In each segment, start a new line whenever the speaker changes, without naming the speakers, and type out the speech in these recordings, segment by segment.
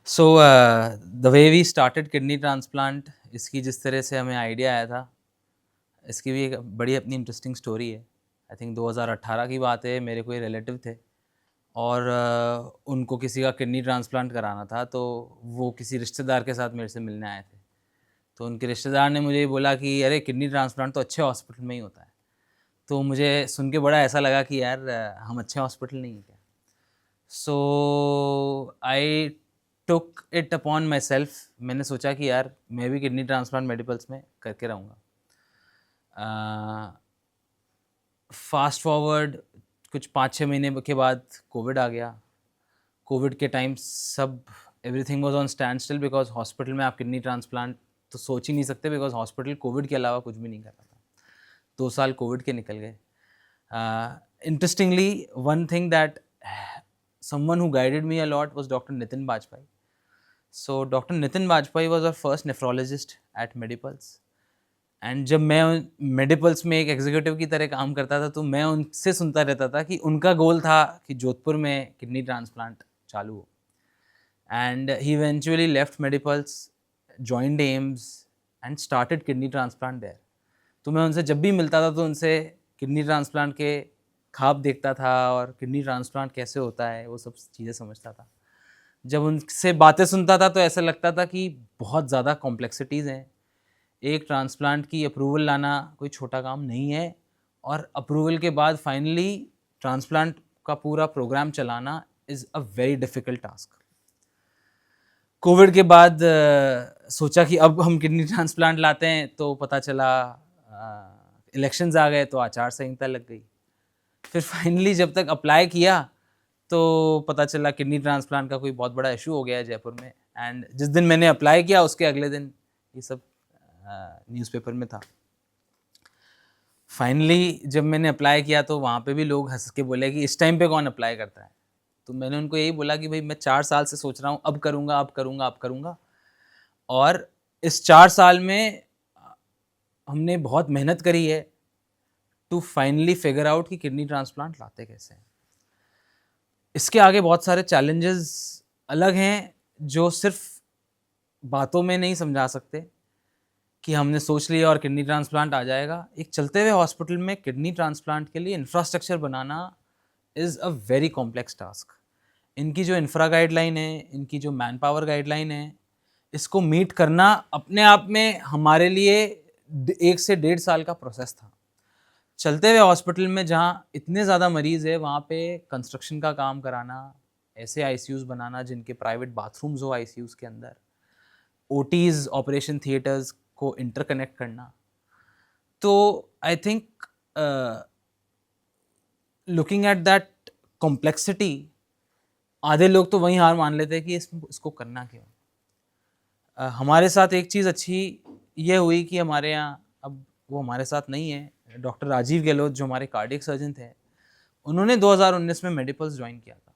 So the way we started kidney transplant, इसकी जिस तरह से हमें आइडिया आया था, इसकी भी एक बड़ी अपनी इंटरेस्टिंग स्टोरी है। आई थिंक 2018 की बात है। मेरे कोई रिलेटिव थे और उनको किसी का किडनी ट्रांसप्लांट कराना था, तो वो किसी रिश्तेदार के साथ मेरे से मिलने आए थे। तो उनके रिश्तेदार ने मुझे ये बोला कि अरे किडनी ट्रांसप्लांट तो अच्छे हॉस्पिटल में ही होता है। तो मुझे सुन के बड़ा ऐसा लगा कि यार हम अच्छे हॉस्पिटल नहीं हैं क्या। So I took it upon myself. मैंने सोचा कि यार मैं भी किडनी ट्रांसप्लांट मेडिकल्स में करके रहूँगा। फास्ट फॉरवर्ड कुछ 5-6 महीने के बाद कोविड आ गया। कोविड के टाइम सब everything was on stand still, because hospital में आप किडनी ट्रांसप्लांट तो सोच ही नहीं सकते, बिकॉज हॉस्पिटल कोविड के अलावा कुछ भी नहीं कर रहा था। 2 साल कोविड के निकल गए। Interestingly, one thing that someone who guided me a lot was Dr. Nitin Bajpai. So Dr. Nitin Bajpai was our first nephrologist at Medipulse. And जब मैं मेडिपल्स में एक एग्जीक्यूटिव की तरह काम करता था, तो मैं उनसे सुनता रहता था कि उनका गोल था कि जोधपुर में किडनी ट्रांसप्लांट चालू हो। And he eventually left Medipulse, joined AIIMS and started kidney transplant there. तो मैं उनसे जब भी मिलता था तो उनसे किडनी ट्रांसप्लांट के ख्वाब देखता था और किडनी ट्रांसप्लांट कैसे होता है वो सब चीज़ें समझता था। जब उनसे बातें सुनता था तो ऐसा लगता था कि बहुत ज़्यादा कॉम्प्लेक्सिटीज़ हैं। एक ट्रांसप्लांट की अप्रूवल लाना कोई छोटा काम नहीं है, और अप्रूवल के बाद फाइनली ट्रांसप्लांट का पूरा प्रोग्राम चलाना is a very difficult task. Covid के बाद सोचा कि अब हम किडनी ट्रांसप्लांट लाते हैं, तो पता चला इलेक्शंस आ गए तो आचार संहिता लग गई। फिर फाइनली जब तक अप्लाई किया तो पता चला किडनी ट्रांसप्लांट का कोई बहुत बड़ा इशू हो गया है जयपुर में। एंड जिस दिन मैंने अप्लाई किया उसके अगले दिन ये सब न्यूज़पेपर में था। फाइनली जब मैंने अप्लाई किया तो वहाँ पे भी लोग हंस के बोले कि इस टाइम पे कौन अप्लाई करता है। तो मैंने उनको यही बोला कि भाई मैं 4 साल से सोच रहा हूँ, अब करूँगा अब करूँगा अब करूँगा। और इस 4 साल में हमने बहुत मेहनत करी है टू फाइनली फिगर आउट कि किडनी ट्रांसप्लांट लाते कैसे हैं। इसके आगे बहुत सारे चैलेंजेस अलग हैं जो सिर्फ बातों में नहीं समझा सकते कि हमने सोच लिया और किडनी ट्रांसप्लांट आ जाएगा। एक चलते हुए हॉस्पिटल में किडनी ट्रांसप्लांट के लिए infrastructure banana is a very complex task. इनकी जो इंफ्रा गाइडलाइन है, इनकी जो मैन पावर गाइडलाइन है, इसको मीट करना अपने आप में हमारे लिए 1 से 1.5 साल का प्रोसेस था। चलते हुए हॉस्पिटल में जहाँ इतने ज़्यादा मरीज़ है, वहाँ पे कंस्ट्रक्शन का काम कराना, ऐसे आईसीयूज़ बनाना जिनके प्राइवेट बाथरूम्स हो आईसीयूज़ के अंदर, ओटीज़ ऑपरेशन थिएटर्स को इंटरकनेक्ट करना। तो I think looking at that complexity, आधे लोग तो वहीं हार मान लेते हैं कि इसको करना क्यों। हमारे साथ एक चीज़ अच्छी ये हुई कि हमारे यहाँ, अब वो हमारे साथ नहीं है, डॉक्टर राजीव गहलोत जो हमारे कार्डियक सर्जन थे, उन्होंने 2019 में मेडिपल्स ज्वाइन किया था।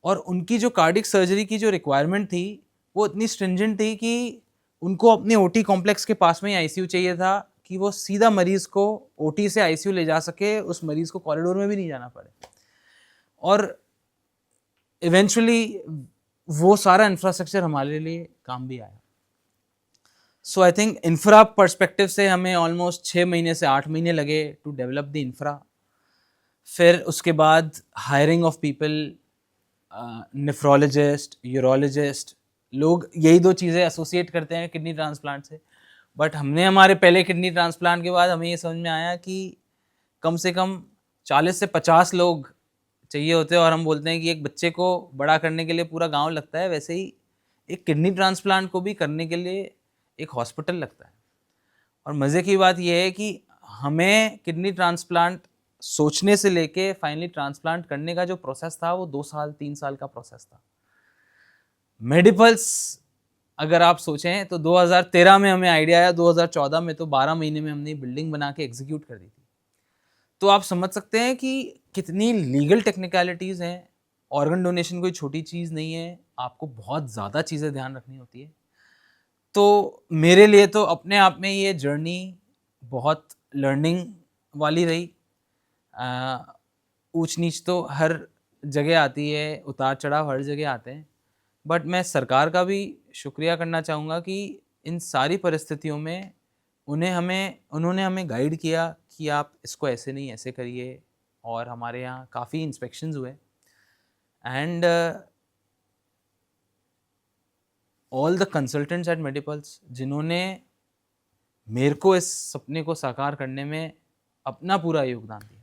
और उनकी जो कार्डियक सर्जरी की जो रिक्वायरमेंट थी वो इतनी स्ट्रिंजेंट थी कि उनको अपने ओटी कॉम्प्लेक्स के पास में ही आईसीयू चाहिए था कि वो सीधा मरीज़ को ओटी से आईसीयू ले जा सके, उस मरीज़ को कॉरिडोर में भी नहीं जाना पड़े। और इवेंचुअली वो सारा इंफ्रास्ट्रक्चर हमारे लिए काम भी आया। सो आई थिंक इंफ्रा पर्सपेक्टिव से हमें ऑलमोस्ट 6 महीने से 8 महीने लगे टू डेवलप द इंफ्रा। फिर उसके बाद hiring of people, nephrologist, urologist, लोग यही 2 चीज़ें एसोसिएट करते हैं किडनी ट्रांसप्लांट से। बट हमने हमारे पहले किडनी ट्रांसप्लांट के बाद हमें ये समझ में आया कि कम से कम 40 से 50 लोग चाहिए होते हैं। और हम बोलते हैं कि एक बच्चे को बड़ा करने के लिए पूरा गांव लगता है, वैसे ही एक किडनी ट्रांसप्लांट को भी करने के लिए एक हॉस्पिटल लगता है। और मज़े की बात यह है कि हमें किडनी ट्रांसप्लांट सोचने से लेके फाइनली ट्रांसप्लांट करने का जो प्रोसेस था वो 2 साल 3 साल का प्रोसेस था। मेडिपल्स अगर आप सोचें तो 2013 में हमें आइडिया आया, 2014 में तो 12 महीने में हमने बिल्डिंग बना के एग्जीक्यूट कर दी थी। तो आप समझ सकते हैं कि कितनी लीगल टेक्निकलिटीज़ हैं। ऑर्गन डोनेशन कोई छोटी चीज़ नहीं है, आपको बहुत ज़्यादा चीज़ें ध्यान रखनी होती है। तो मेरे लिए तो अपने आप में ये जर्नी बहुत लर्निंग वाली रही। ऊंच नीच तो हर जगह आती है, उतार चढ़ाव हर जगह आते हैं, बट मैं सरकार का भी शुक्रिया करना चाहूँगा कि इन सारी परिस्थितियों में उन्होंने हमें गाइड किया कि आप इसको ऐसे नहीं ऐसे करिए, और हमारे यहाँ काफ़ी इंस्पेक्शंस हुए and all the consultants at Medipulse जिन्होंने मेरे को इस सपने को साकार करने में अपना पूरा योगदान दिया।